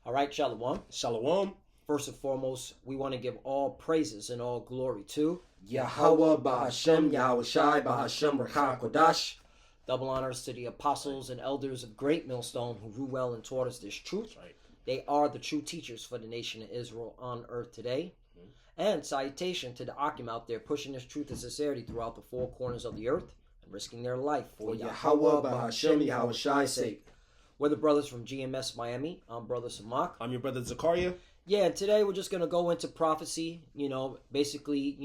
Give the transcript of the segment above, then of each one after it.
All right, Shalom. Shalom. First and foremost, we want to give all praises and all glory to Yahweh Bahashem, Yahweh Shai, Bahashem Rakha Kodash. Double honors to the apostles and elders of Great Millstone who grew well and taught us this truth. Right. They are the true teachers for the nation of Israel on earth today. And salutation to the Akim out there pushing this truth and sincerity throughout the four corners of the earth and risking their life for Yahweh Bahashem, Yahweh Shai's sake. We're the brothers from GMS Miami. I'm Brother Samak. I'm your brother Zakaria. Yeah, and today we're just going to go into prophecy, basically,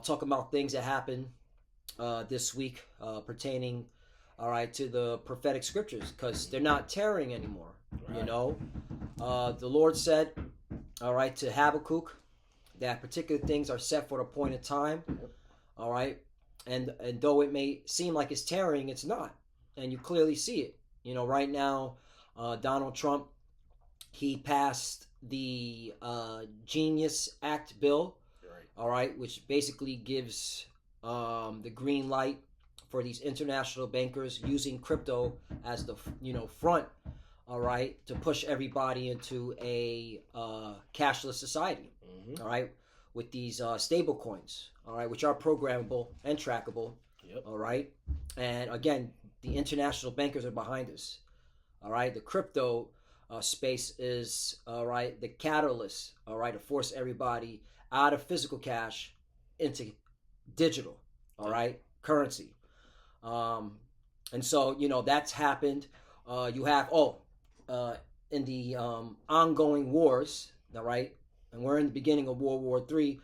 talk about things that happened this week pertaining, all right, to the prophetic scriptures, because they're not tarrying anymore, Right. The Lord said, all right, to Habakkuk, that particular things are set for the appointed time, all right, and though it may seem like it's tarrying, it's not, and you clearly see it. Right now, Donald Trump, he passed the Genius Act bill, Right. all right, which basically gives the green light for these international bankers using crypto as the front, all right, to push everybody into a cashless society, all right, with these stable coins, all right, which are programmable and trackable, all right, and again, the international bankers are behind us, all right. The crypto space is, all right, the catalyst, all right, to force everybody out of physical cash into digital, all right, currency. And so, that's happened. You have, in the ongoing wars, all right, and we're in the beginning of World War III,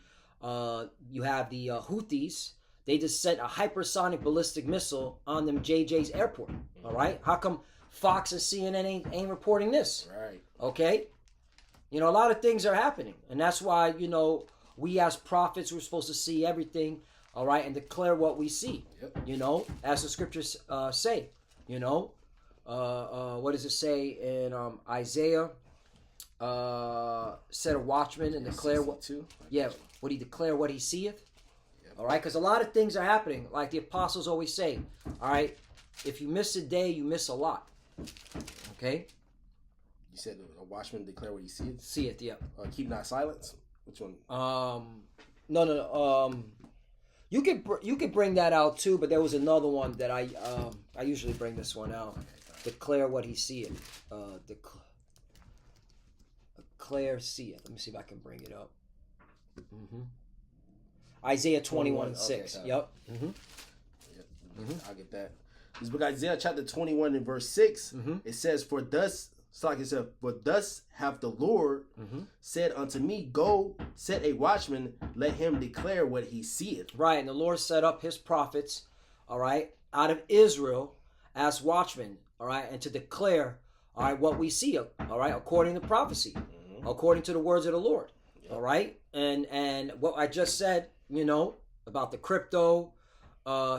you have the Houthis. They just sent a hypersonic ballistic missile on them JJ's airport, all right? How come Fox and CNN ain't reporting this? Right. Okay? A lot of things are happening. And that's why, we as prophets, we're supposed to see everything, all right, and declare what we see, as the scriptures say, what does it say in Isaiah? Set a watchman and declare what, would he declare what he seeth? All right, because a lot of things are happening, like the apostles always say. All right, if you miss a day, you miss a lot. Okay. You said a watchman declare what he seeth? Seeth, yeah. Keep not silence. Which one? No. You could bring that out too, but there was another one that I usually bring this one out. Okay, declare what he seeth. Declare seeth. Let me see if I can bring it up. Isaiah 21:6. Okay, Yep. I'll get that. This book Isaiah chapter 21 and verse 6. It says, For thus hath the Lord said unto me, Go, set a watchman, let him declare what he seeth. Right, and the Lord set up his prophets, all right, out of Israel as watchmen, all right, and to declare, all right, what we see, all right, according to prophecy, according to the words of the Lord, all right, and what I just said, about the crypto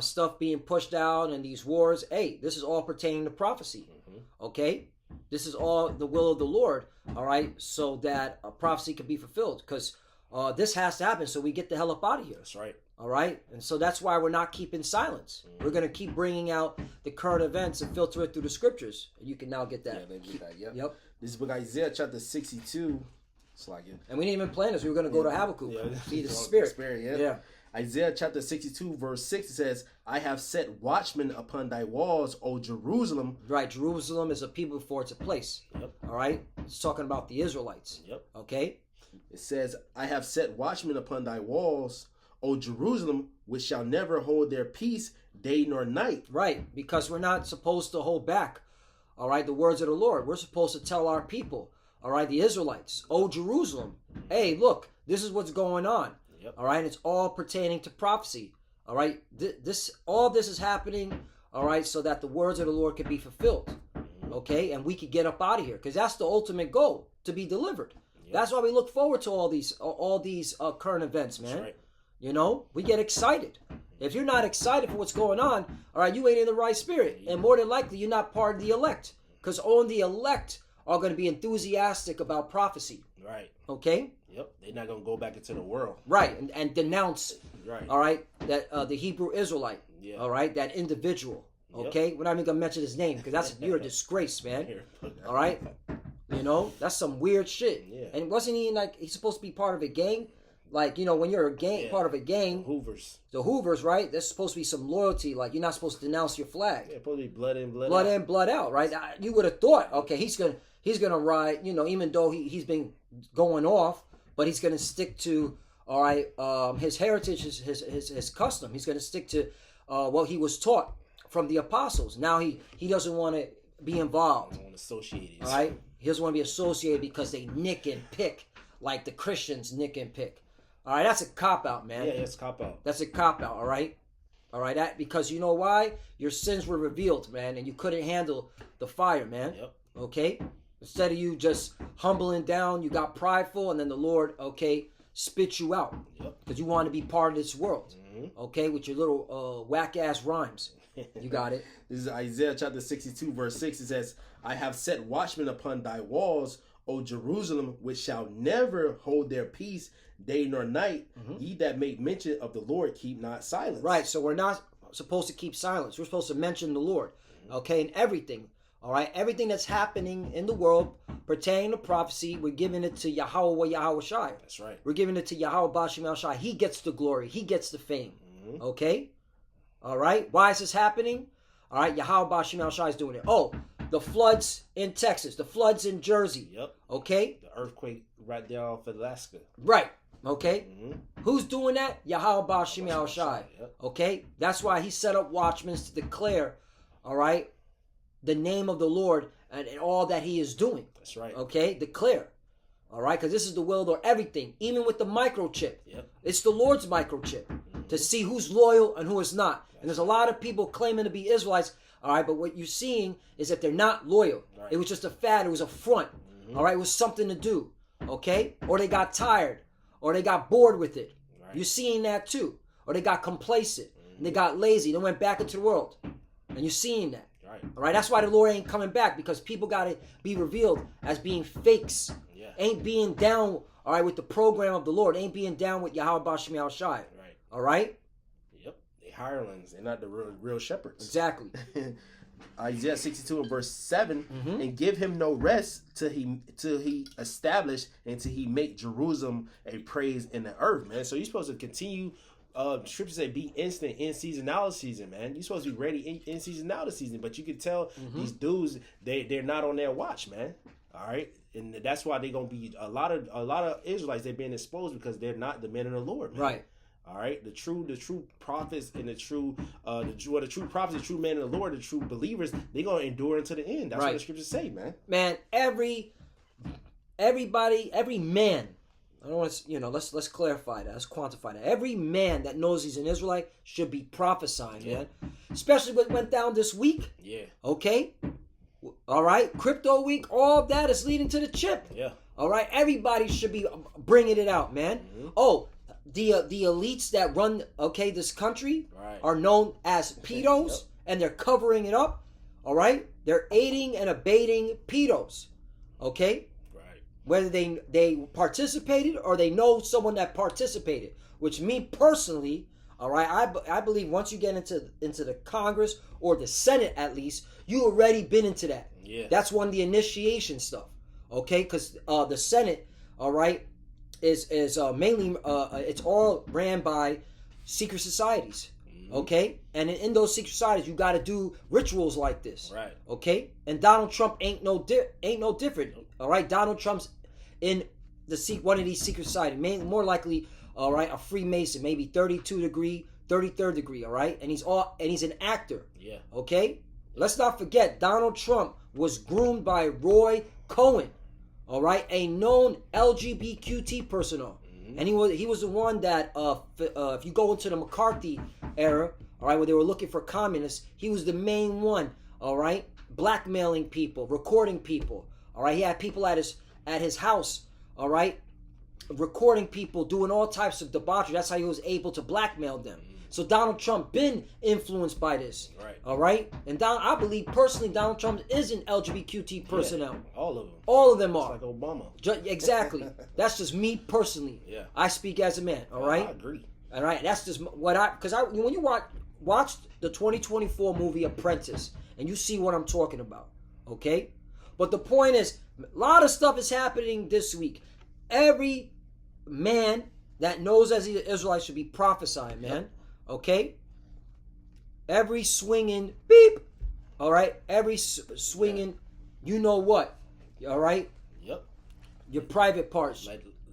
stuff being pushed out and these wars. Hey, this is all pertaining to prophecy. Okay, this is all the will of the Lord. All right, so that a prophecy can be fulfilled, because this has to happen so we get the hell up out of here. That's right. All right, and so that's why we're not keeping silence. We're going to keep bringing out the current events and filter it through the scriptures. You can now get that. Yeah, they get that. Yep. This is book Isaiah chapter 62. And we didn't even plan this. We were going to go to Habakkuk. See the Spirit. Yeah. Isaiah chapter 62 verse 6, it says, I have set watchmen upon thy walls, O Jerusalem. Right, Jerusalem is a people before it's a place. All right, it's talking about the Israelites. Okay. It says, I have set watchmen upon thy walls, O Jerusalem, which shall never hold their peace day nor night. Right, because we're not supposed to hold back, all right, the words of the Lord. We're supposed to tell our people, all right, the Israelites, O Jerusalem, hey, look, this is what's going on. All right, and it's all pertaining to prophecy. All right, all this is happening, all right, so that the words of the Lord can be fulfilled. Okay, and we can get up out of here, because that's the ultimate goal, to be delivered. That's why we look forward to all these current events, man. That's right. We get excited. If you're not excited for what's going on, all right, you ain't in the right spirit, and more than likely you're not part of the elect, because only the elect are going to be enthusiastic about prophecy. Right. Okay. Yep. They're not going to go back into the world. Right. And denounce. Right. All right. That the Hebrew Israelite. Yeah. All right. That individual. Okay. We're not even going to mention his name, because you're a disgrace, man. All right. You know, that's some weird shit. Yeah. And wasn't he like he's supposed to be part of a gang? Like, you know, when you're a gang, part of a gang, the Hoovers, right? There's supposed to be some loyalty. Like, you're not supposed to denounce your flag. Yeah, supposed to be blood in, blood out. Blood in, blood out, right? You would have thought, okay, he's gonna ride. You know, even though he's been going off, but he's gonna stick to, all right, his heritage, his custom. He's gonna stick to what he was taught from the apostles. Now he doesn't want to be involved. I don't want to associate. All right, he doesn't want to be associated because they nick and pick like the Christians nick and pick. All right, that's a cop-out, man. Yeah, it's a cop-out. That's a cop-out, all right? All right, that because you know why? Your sins were revealed, man, and you couldn't handle the fire, man. Yep. Okay? Instead of you just humbling down, you got prideful, and then the Lord, okay, spit you out. Yep. Because you want to be part of this world, okay, with your little whack-ass rhymes. You got it. This is Isaiah chapter 62, verse 6. It says, I have set watchmen upon thy walls, O Jerusalem, which shall never hold their peace day nor night. Ye that make mention of the Lord, keep not silence. Right, so we're not supposed to keep silence. We're supposed to mention the Lord, okay, in everything. All right, everything that's happening in the world pertaining to prophecy, we're giving it to Yahweh Shai. That's right. We're giving it to Yahweh Bashim Shai. He gets the glory. He gets the fame. Okay? All right, why is this happening? All right, Yahweh Bashim Shai is doing it. Oh, the floods in Texas, the floods in Jersey. Yep. Okay? The earthquake right there off Alaska. Right. Okay? Who's doing that? Yahweh Bashim Shai. Yep. Okay? That's why he set up watchmen to declare, all right, the name of the Lord and all that he is doing. That's right. Okay? Declare. All right? Because this is the will of the Lord. Everything. Even with the microchip. Yep. It's the Lord's microchip to see who's loyal and who is not. And there's a lot of people claiming to be Israelites. All right? But what you're seeing is that they're not loyal. Right. It was just a fad. It was a front. All right? It was something to do. Okay? Or they got tired. Or they got bored with it. Right. You're seeing that too. Or they got complacent. And they got lazy. They went back into the world. And you're seeing that. Right. All right. That's why the Lord ain't coming back, because people got to be revealed as being fakes. Yeah. Ain't being down, all right, with the program of the Lord. Ain't being down with Yahweh Bashim Shai. Right. All right. Yep. They hirelings. They're not the real shepherds. Exactly. Isaiah 62 and verse 7, and give him no rest till he establish and till he make Jerusalem a praise in the earth, man. So you're supposed to continue. Scripture say be instant in season, out of season, man. You're supposed to be ready in season, out of season. But you can tell these dudes they're not on their watch, man. All right, and that's why they're gonna be a lot of Israelites. They're being exposed because they're not the men of the Lord, man. Right. All right, the true prophets and the true prophets, the true men of the Lord, the true believers, they're gonna endure unto the end. That's what the scriptures say, man. Man, everybody, every man. I don't want to, let's clarify that. Let's quantify that. Every man that knows he's an Israelite should be prophesying, man. Especially what went down this week. Yeah. Okay. All right. Crypto week. All of that is leading to the chip. Yeah. All right. Everybody should be bringing it out, man. Oh. The elites that run this country are known as pedos, and they're covering it up. All right, they're aiding and abetting pedos. Okay, right. Whether they participated or they know someone that participated, which me personally, all right, I believe once you get into the Congress or the Senate at least, you already been into that. Yeah, that's one of the initiation stuff. Okay, because the Senate, all right, is mainly it's all ran by secret societies, okay? And in those secret societies, you got to do rituals like this, right? Okay? And Donald Trump ain't no different, all right? Donald Trump's in one of these secret societies, more likely, all right, a Freemason, maybe 33rd degree, all right? And he's an actor, yeah. Okay? Let's not forget, Donald Trump was groomed by Roy Cohen. All right, a known LGBTQ person, and he was the one that if you go into the McCarthy era, all right, where they were looking for communists, he was the main one. All right, blackmailing people, recording people. All right, he had people at his house. All right, recording people, doing all types of debauchery. That's how he was able to blackmail them. So Donald Trump been influenced by this, right? All right, and I believe personally Donald Trump is an LGBTQ personnel. Yeah, all of them are. Like Obama. Exactly. That's just me personally. Yeah. I speak as a man. All right. I agree. All right. That's just what when you watch the 2024 movie Apprentice and you see what I'm talking about. Okay. But the point is, a lot of stuff is happening this week. Every man that knows as the Israelites should be prophesying, man. Okay? Every swinging beep. All right? Every swinging, you know what? All right? Yep. Your private parts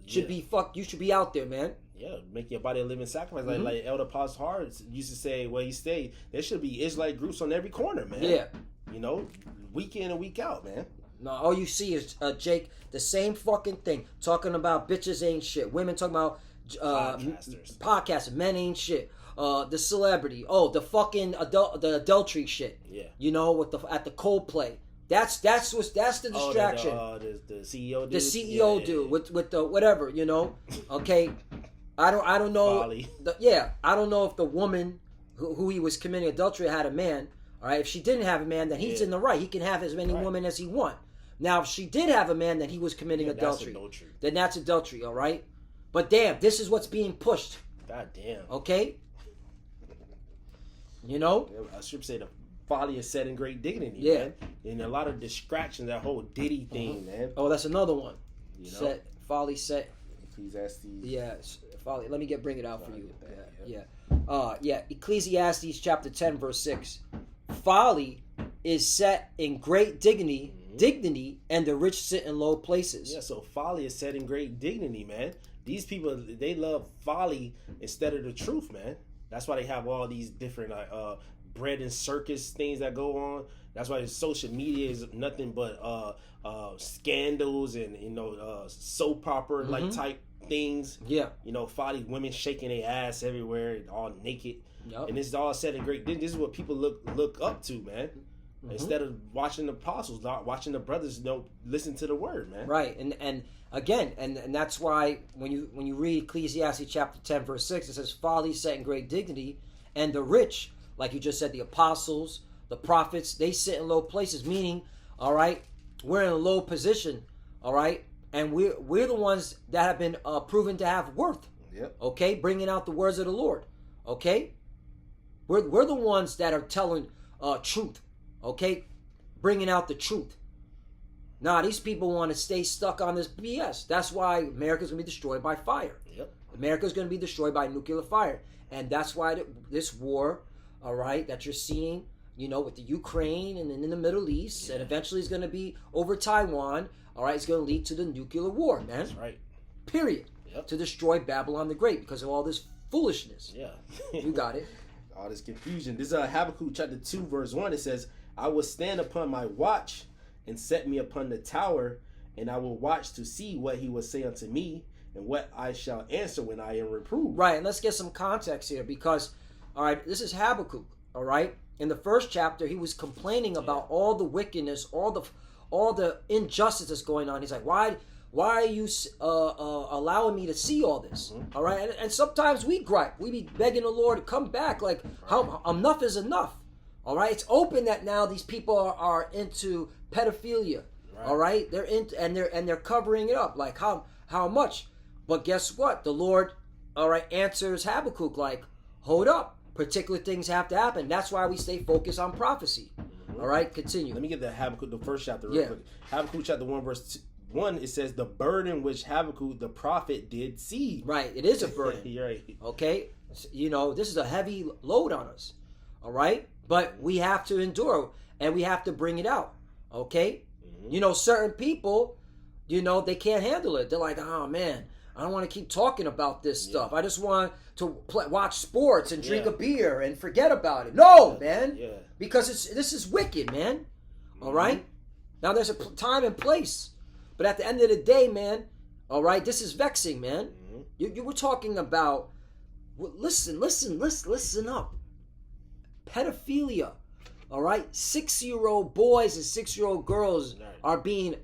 should be you should be out there, man. Yeah, make your body a living sacrifice. Like Elder Apostle Hart used to say where he stayed, there should be Israelite groups on every corner, man. Yeah. You know, week in and week out, man. No, all you see is, Jake, the same fucking thing. Talking about bitches ain't shit. Women talking about podcasters. Men ain't shit. The celebrity. Oh, the fucking the adultery shit. Yeah. You know, at the Coldplay. That's the distraction. The CEO dude. The CEO dude with the whatever, you know. Okay. I don't know. I don't know if the woman who he was committing adultery had a man. All right. If she didn't have a man, then he's in the right. He can have as many women as he wants. Now, if she did have a man, then he was committing adultery. Then that's adultery. All right. But damn, this is what's being pushed. God damn. Okay. You know. I should say the folly is set in great dignity, man. And a lot of distractions. That whole Diddy thing, man. Oh, that's another one. You know? Folly set. Ecclesiastes. Yeah, folly. Let me bring it out for you. Yeah. Ecclesiastes chapter 10, verse 6. Folly is set in great dignity, and the rich sit in low places. Yeah, so folly is set in great dignity, man. These people, they love folly instead of the truth, man. That's why they have all these different bread and circus things that go on. That's why social media is nothing but scandals and soap opera like type things. Yeah, folly, women shaking their ass everywhere, all naked. Yep. And this is all said in great. This is what people look up to, man. Instead of watching the apostles, not watching the brothers, listen to the word, man. Right, and again, and that's why when you read Ecclesiastes chapter 10, verse 6, it says, "Folly set in great dignity, and the rich," like you just said, the apostles, the prophets, they sit in low places. Meaning, all right, we're in a low position, all right, and we're the ones that have been proven to have worth. Yep. Okay, bringing out the words of the Lord. Okay, we're the ones that are telling truth. Okay, bringing out the truth. Nah, these people want to stay stuck on this BS. That's why America's going to be destroyed by fire. Yep. America's going to be destroyed by nuclear fire. And that's why this war, all right, that you're seeing, with the Ukraine and in the Middle East, and eventually it's going to be over Taiwan, all right, it's going to lead to the nuclear war, man. That's right. Period. Yep. To destroy Babylon the Great because of all this foolishness. Yeah. You got it. All this confusion. This is Habakkuk chapter 2, verse 1. It says, "I will stand upon my watch and set me upon the tower, and I will watch to see what he will say unto me, and what I shall answer when I am reproved." Right, and let's get some context here because, all right, this is Habakkuk, all right? In the first chapter, he was complaining about all the wickedness, all the injustice that's going on. He's like, why are you allowing me to see all this? All right, and sometimes we gripe. We be begging the Lord to come back, like, how enough is enough. All right, it's open that now these people are into pedophilia. Right. All right, they're they're covering it up. Like how much? But guess what? The Lord, all right, answers Habakkuk like, hold up, particular things have to happen. That's why we stay focused on prophecy. All right, continue. Let me get the Habakkuk, the first chapter, real quick. Habakkuk chapter 1, verse 1. It says, "The burden which Habakkuk the prophet did see." Right, it is a burden. You're right. Okay, this is a heavy load on us. All right. But we have to endure and we have to bring it out. Okay? Certain people, they can't handle it. They're like, oh man, I don't want to keep talking about this stuff. I just want to watch sports and drink a beer and forget about it. No, man. Yeah. Because this is wicked, man. All right? Now there's a time and place. But at the end of the day, man, all right, this is vexing, man. You were talking about, listen up. Pedophilia, all right? 6-year-old boys and 6-year-old girls are being,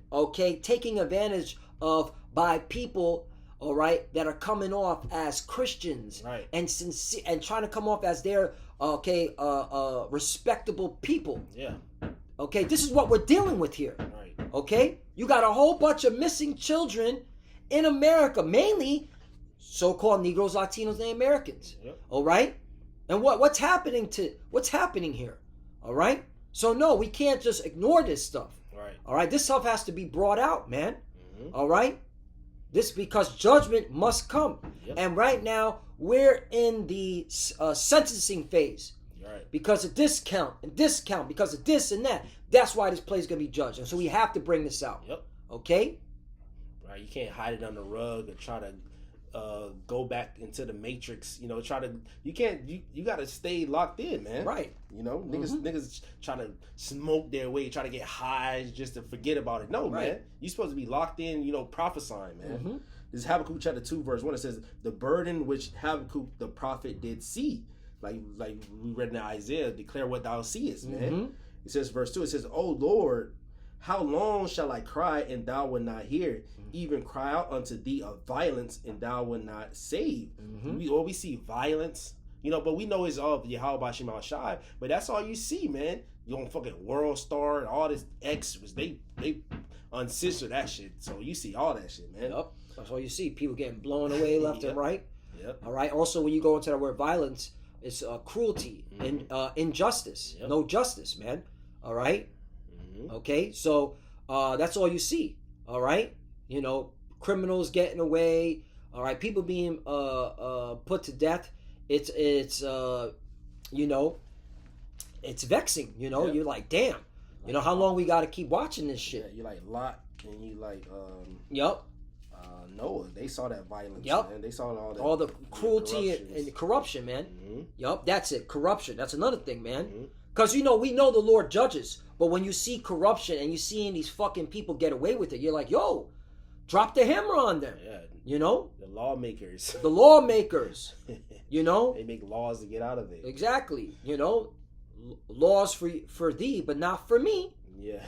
taken advantage of by people, all right, that are coming off as Christians and sincere and trying to come off as they're, respectable people. Yeah. Okay, this is what we're dealing with here. Right. Okay? You got a whole bunch of missing children in America, mainly so-called Negroes, Latinos, and Americans. Yep. All right? And what's happening here? All right? So no, we can't just ignore this stuff. Right. All right. This stuff has to be brought out, man. Mm-hmm. All right. This because judgment must come. Yep. And right now we're in the sentencing phase. Right. Because of this count and this count, because of this and that. That's why this place is going to be judged. And so we have to bring this out. Yep. Okay? Right. You can't hide it under the rug or try to go back into the matrix. You can't. You got to stay locked in, man. Right. Niggas try to smoke their way, try to get high just to forget about it. No, right. man. You're supposed to be locked in, prophesying, man. Mm-hmm. This is Habakkuk chapter 2, verse 1. It says, the burden which Habakkuk the prophet did see. Like we read in Isaiah, declare what thou seest, man. Mm-hmm. It says, verse 2, it says, O Lord, how long shall I cry and thou wilt not hear? Even cry out unto thee of violence and thou wilt not save. Mm-hmm. We see violence, but we know it's all Yahweh Bashim Al Shai, but that's all you see, man. You on fucking World Star and all this X was they uncensored that shit. So you see all that shit, man. Yep. That's all you see. People getting blown away left and right. Yep. All right. Also, when you go into the word violence, it's cruelty and injustice. Yep. No justice, man. All right. Mm-hmm. Okay. So that's all you see. All right. Criminals getting away. All right. People being put to death. It's vexing. Yep. You're like, damn. How long we got to keep watching this shit? Yeah, you like Lot and you like Yep. Noah. They saw that violence. Yep. Man. They saw all the cruelty and corruption, man. Mm-hmm. Yep. That's it. Corruption. That's another thing, man. Mm-hmm. Because we know the Lord judges, but when you see corruption and you seeing these fucking people get away with it, you're like, yo, drop the hammer on them. Yeah. The lawmakers. The lawmakers. They make laws to get out of it. Exactly. Laws for thee, but not for me. Yeah.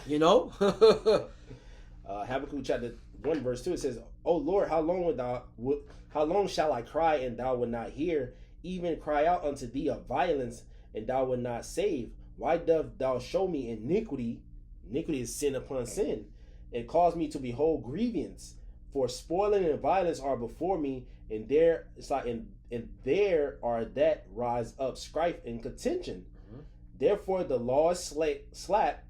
Habakkuk chapter 1 verse 2, it says, O Lord, how long shall I cry and thou wilt not hear, even cry out unto thee of violence and thou wilt not save? Why doth thou show me iniquity? Iniquity is sin upon sin, and cause me to behold grievance. For spoiling and violence are before me, and there are that rise up strife and contention. Mm-hmm. Therefore the law is slack,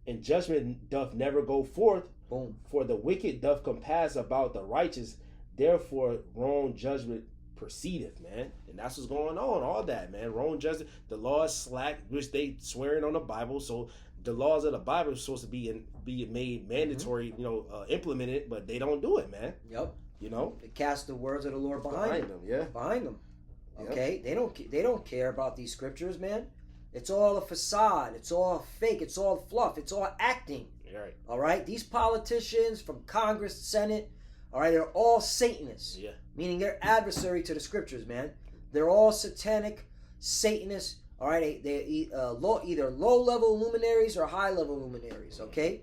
and judgment doth never go forth. Boom. For the wicked doth compass about the righteous, therefore wrong judgment proceedeth, man. And that's what's going on, all that, man. Wrong judgment, the law is slack, which they swearing on the Bible, so the laws of the Bible are supposed to be made mandatory, implemented, but they don't do it, man. Yep. They cast the words of the Lord behind them. Yeah. Behind them. Okay? Yep. They don't care about these scriptures, man. It's all a facade. It's all fake. It's all fluff. It's all acting. Right. All right? These politicians from Congress, Senate, all right, they're all Satanists. Yeah. Meaning they're adversary to the scriptures, man. They're all satanic, Satanists. All right, they either low-level luminaries or high-level luminaries. Okay,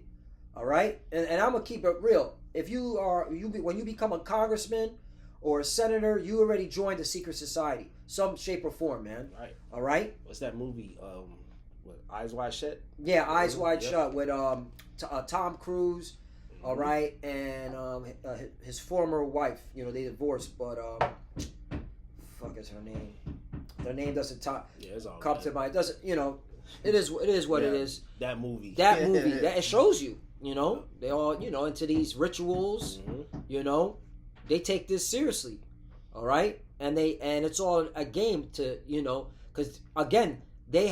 all right, and I'm gonna keep it real. If when you become a congressman or a senator, you already joined the secret society, some shape or form, man. Right. All right. What's that movie? Eyes Wide Shut. Yeah, Eyes Wide Shut with Tom Cruise. All right, and his former wife. They divorced, but fuck is her name? Their name doesn't come to mind. It doesn't. It is what it is. That movie. That it shows you. They all into these rituals. Mm-hmm. They take this seriously. All right, and it's all a game to because again they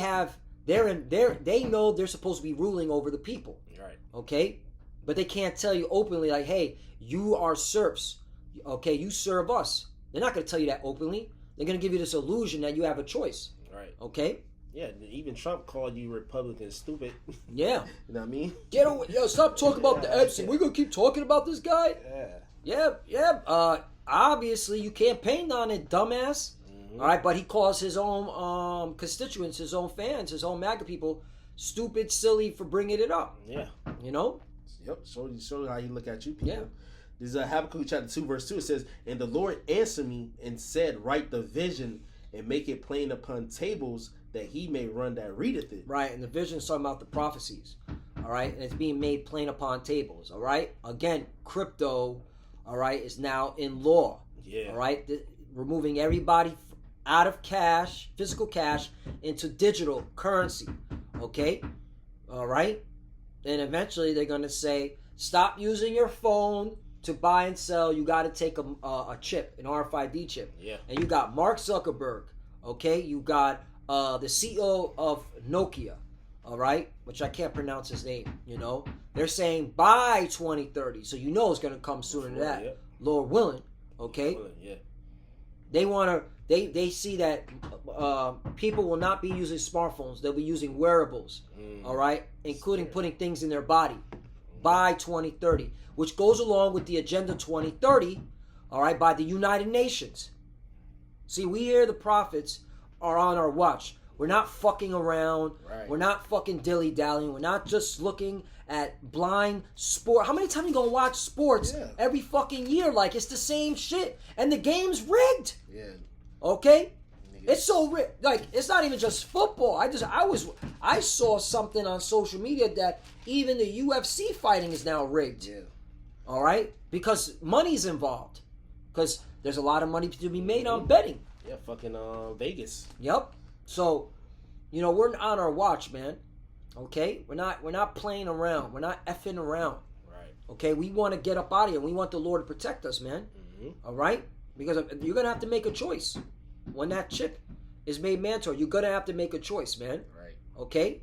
know they're supposed to be ruling over the people. Right. Okay, but they can't tell you openly like, hey, you are serfs. Okay, you serve us. They're not going to tell you that openly. They're going to give you this illusion that you have a choice. Right. Okay? Yeah, even Trump called you Republicans stupid. Yeah. You know what I mean? Get away. Stop talking about the Epstein. We're going to keep talking about this guy? Yeah. Obviously, you campaigned on it, dumbass. Mm-hmm. All right, but he calls his own constituents, his own fans, his own MAGA people stupid, silly for bringing it up. Yeah. Yep. Show you how you look at you people. Yeah. This is Habakkuk chapter 2 verse 2. It says, and the Lord answered me and said, write the vision and make it plain upon tables that he may run that readeth it. Right, and the vision is talking about the prophecies. All right, and it's being made plain upon tables. All right, again, crypto, all right, is now in law. Yeah. All right, removing everybody out of cash, physical cash, into digital currency. Okay, all right. And eventually they're going to say, stop using your phone to buy and sell. You got to take a chip, an RFID chip. Yeah. And you got Mark Zuckerberg, okay? You got the CEO of Nokia, all right? Which I can't pronounce his name, you know? They're saying by 2030. So you know it's going to come sooner than that. Yeah. Lord willing, okay? Yeah. They want to... They see that people will not be using smartphones. They'll be using wearables, all right, including putting things in their body by 2030, which goes along with the Agenda 2030, all right, by the United Nations. See, we here, the prophets, are on our watch. We're not fucking around. Right. We're not fucking dilly-dallying. We're not just looking at blind sport. How many times you gonna watch sports every fucking year? Like, it's the same shit. And the game's rigged. Yeah. Okay, it's so like it's not even just football. I saw something on social media that even the UFC fighting is now rigged. Yeah. All right, because money's involved. Because there's a lot of money to be made on betting. Yeah, fucking Vegas. Yep. So, you know, we're on our watch, man. Okay, we're not playing around. We're not effing around. Right. Okay, we want to get up out of here. We want the Lord to protect us, man. Mm-hmm. All right. Because you're going to have to make a choice. When that chip is made mandatory, you're going to have to make a choice, man. Right. Okay?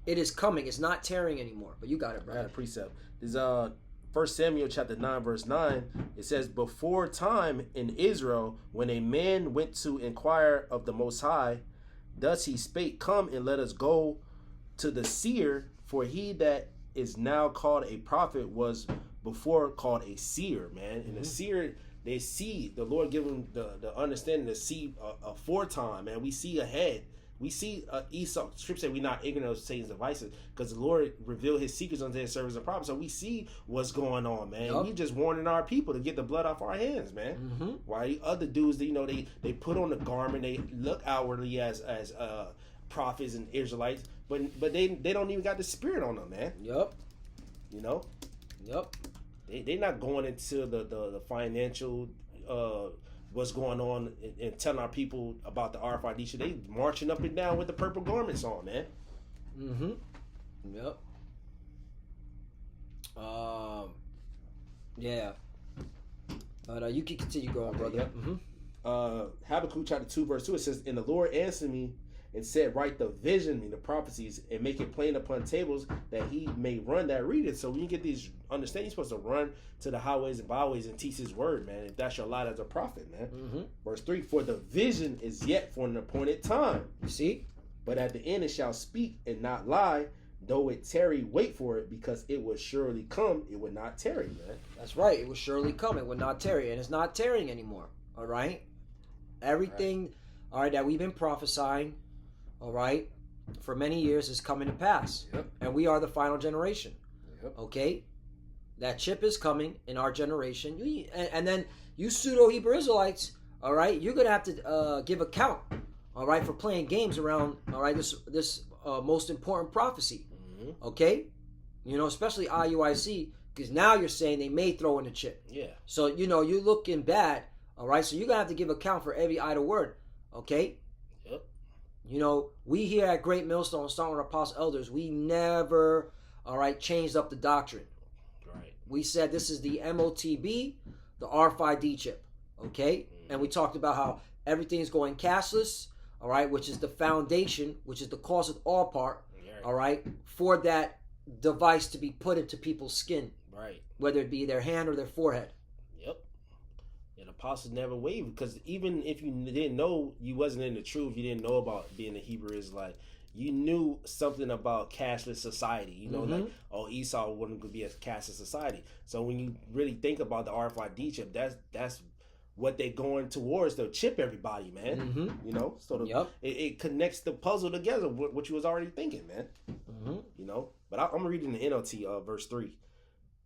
It is coming. It's not tearing anymore. But you got it, bro. I got a precept. There's 1 Samuel chapter 9, verse 9. It says, before time in Israel, when a man went to inquire of the Most High, thus he spake, come and let us go to the seer, for he that is now called a prophet was before called a seer, man. And the seer... They see the Lord give them the understanding to see aforetime, man. We see ahead. We see Esau. Scripture say we're not ignorant of Satan's devices because the Lord revealed his secrets unto his servants and prophets. So we see what's going on, man. Yep. He just warning our people to get the blood off our hands, man. Mm-hmm. Why other dudes, you know, they put on the garment, they look outwardly as prophets and Israelites, but they don't even got the spirit on them, man. Yep. You know. Yep. They're not going into the financial what's going on and telling our people about the RFID shit. They marching up and down with the purple garments on, man. Mm-hmm. Yep. Yeah. But you can continue going, brother. Yep. Mm-hmm. Habakkuk chapter 2 verse 2, it says, and the Lord answered me and said, write the vision, I mean the prophecies, and make it plain upon tables that he may run that read it. So when you get these understanding, you're supposed to run to the highways and byways and teach his word, man. If that's your lot as a prophet, man. Mm-hmm. Verse 3, for the vision is yet for an appointed time. You see? But at the end it shall speak and not lie. Though it tarry, wait for it, because it will surely come. It will not tarry, man. That's right. It will surely come. It will not tarry. And it's not tarrying anymore. All right? Everything, all right, that we've been prophesying, all right, for many years is coming to pass. Yep. And we are the final generation. Yep. Okay? That chip is coming in our generation. And then you pseudo-Hebrew Israelites, all right, you're going to have to give account, all right, for playing games around, all right, this most important prophecy. Mm-hmm. Okay? You know, especially IUIC, because now you're saying they may throw in a chip. Yeah. So, you know, you're looking bad, all right? So you're going to have to give account for every idle word, okay? You know, we here at Great Millstone, starting with Apostle Elders, we never, all right, changed up the doctrine. Right. We said this is the MOTB, the RFID chip, okay? Mm-hmm. And we talked about how everything's going cashless, all right, which is the foundation, which is the cause of all part, all right, for that device to be put into people's skin. Right. Whether it be their hand or their forehead. Yep. And the apostles never wavered, because even if you didn't know, you wasn't in the truth, you didn't know about being a Hebrew Israelite, you knew something about cashless society. You know, like, oh, Esau wouldn't be a cashless society. So when you really think about the RFID chip, that's what they're going towards, to chip everybody, man. Mm-hmm. You know, so it connects the puzzle together, what you was already thinking, man. Mm-hmm. You know, but I'm reading the NLT, verse 3.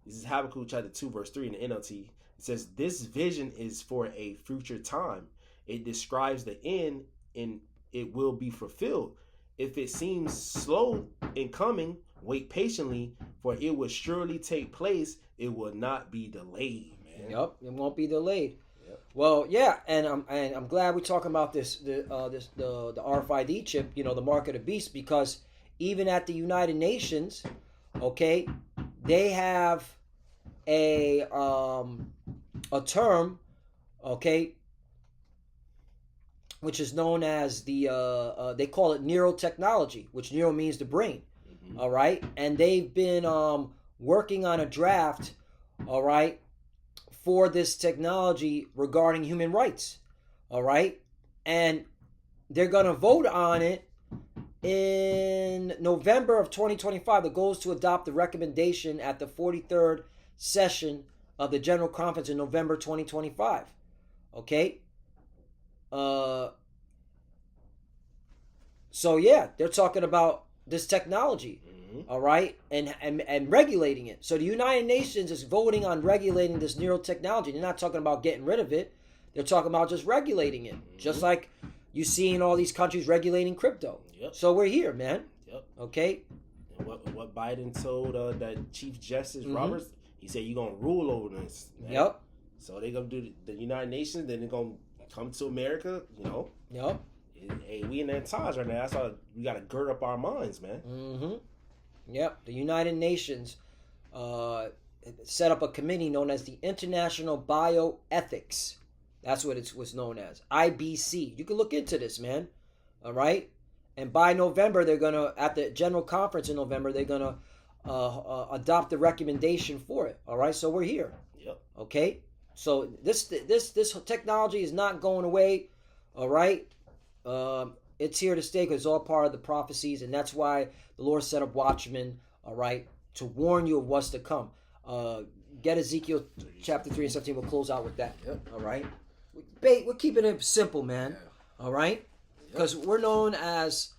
This is Habakkuk chapter 2, verse 3 in the NLT. It says, this vision is for a future time. It describes the end, and it will be fulfilled. If it seems slow in coming, wait patiently, for it will surely take place. It will not be delayed, man. Yep, it won't be delayed. Yep. Well, yeah, and I'm glad we're talking about the RFID chip, you know, the mark of the beast, because even at the United Nations, okay, they have a term, okay, which is known as they call it neurotechnology, which neuro means the brain. All right, and they've been working on a draft, all right, for this technology regarding human rights, all right, and they're going to vote on it in November of 2025. The goal is to adopt the recommendation at the 43rd session of the General Conference in November 2025. Okay? So yeah, they're talking about this technology, all right, and regulating it. So the United Nations is voting on regulating this neurotechnology. They're not talking about getting rid of it. They're talking about just regulating it, just like you see in all these countries regulating crypto. Yep. So we're here, man. Yep. Okay. And what Biden told that Chief Justice Roberts, he said you're gonna rule over this. Man. Yep. So they're gonna do the United Nations, then they're gonna come to America. You know. Yep. Hey, we in that times right now. That's why we gotta gird up our minds, man. Yep. The United Nations set up a committee known as the International Bioethics. That's what it was known as. IBC. You can look into this, man. All right? And by November, they're going to, at the General Conference in November, they're going to adopt the recommendation for it. All right? So we're here. Yep. Okay? So this technology is not going away. All right? It's here to stay because it's all part of the prophecies. And that's why the Lord set up Watchmen, all right, to warn you of what's to come. Get Ezekiel chapter 3 and 17. We'll close out with that. Yep. All right? We're keeping it simple, man. All right? Because we're known as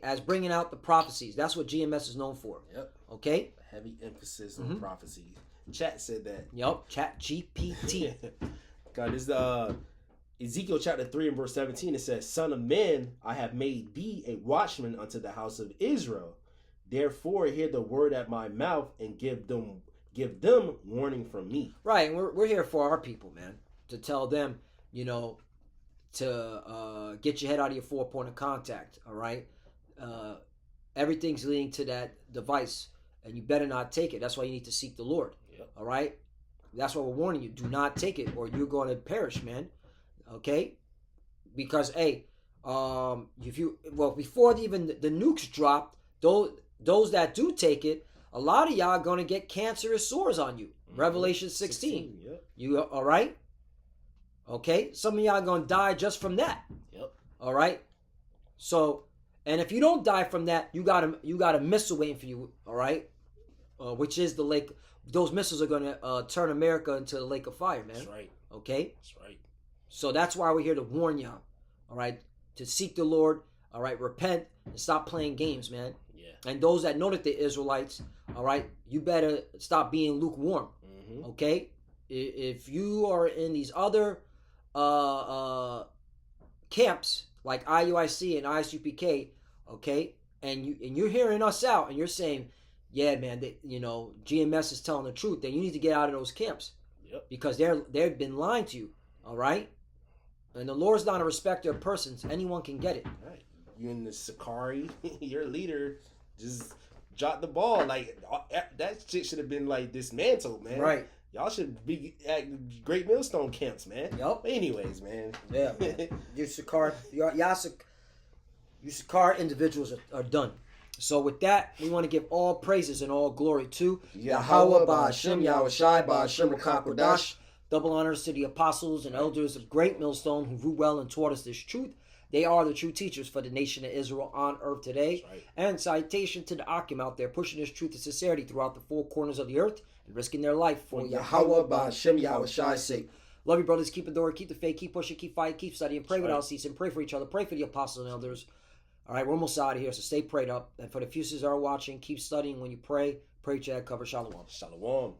as bringing out the prophecies. That's what GMS is known for. Yep. Okay? Heavy emphasis on prophecies. Chat said that. Yep. Chat GPT. God, this is Ezekiel chapter 3 and verse 17. It says, "Son of man, I have made thee a watchman unto the house of Israel. Therefore hear the word at my mouth and give them warning from me." Right, and we're here for our people, man. To tell them, you know, to get your head out of your 4 point of contact, all right? Everything's leading to that device, and you better not take it. That's why you need to seek the Lord, all right? That's why we're warning you. Do not take it, or you're going to perish, man, okay? Because, hey, before even the nukes dropped, those that do take it, a lot of y'all are going to get cancerous sores on you. Revelation 16. Yep. You all right? Okay, some of y'all are gonna die just from that. Yep. All right. So, and if you don't die from that, you got a missile waiting for you. All right, which is the lake. Those missiles are gonna turn America into the lake of fire, man. That's right. Okay. That's right. So that's why we're here to warn y'all. All right, to seek the Lord. All right, repent and stop playing games, man. Yeah. And those that know that they're Israelites, all right, you better stop being lukewarm. Okay, if you are in these other camps like IUIC and ISUPK, okay, and you're hearing us out and you're saying, yeah, man, GMS is telling the truth, then you need to get out of those camps. Yep. Because they've been lying to you, all right? And the Lord's not a respecter of persons. Anyone can get it. Right. You in the Sakari, your leader just dropped the ball. Like, that shit should have been, like, dismantled, man. Right. Y'all should be at Great Millstone camps, man. Yep. Anyways, man. Yeah, man. You Sakar individuals are done. So with that, we want to give all praises and all glory to Yahweh, Ba'Hashem, Yahushai, Ba'Hashem, Rakakodash. Double honors to the apostles and elders of Great Millstone who grew well and taught us this truth. They are the true teachers for the nation of Israel on earth today. Right. And citation to the Akim out there pushing this truth and sincerity throughout the four corners of the earth and risking their life for Yahweh, Ba'Hashem, Yahushai's sake. Love you, brothers. Keep adoring, keep the faith, keep pushing, keep fighting, keep studying, pray without ceasing, pray for each other, pray for the apostles and elders. All right, we're almost out of here, so stay prayed up. And for the few that are watching, keep studying when you pray. Pray, Chad, cover. Shalom. Shalom.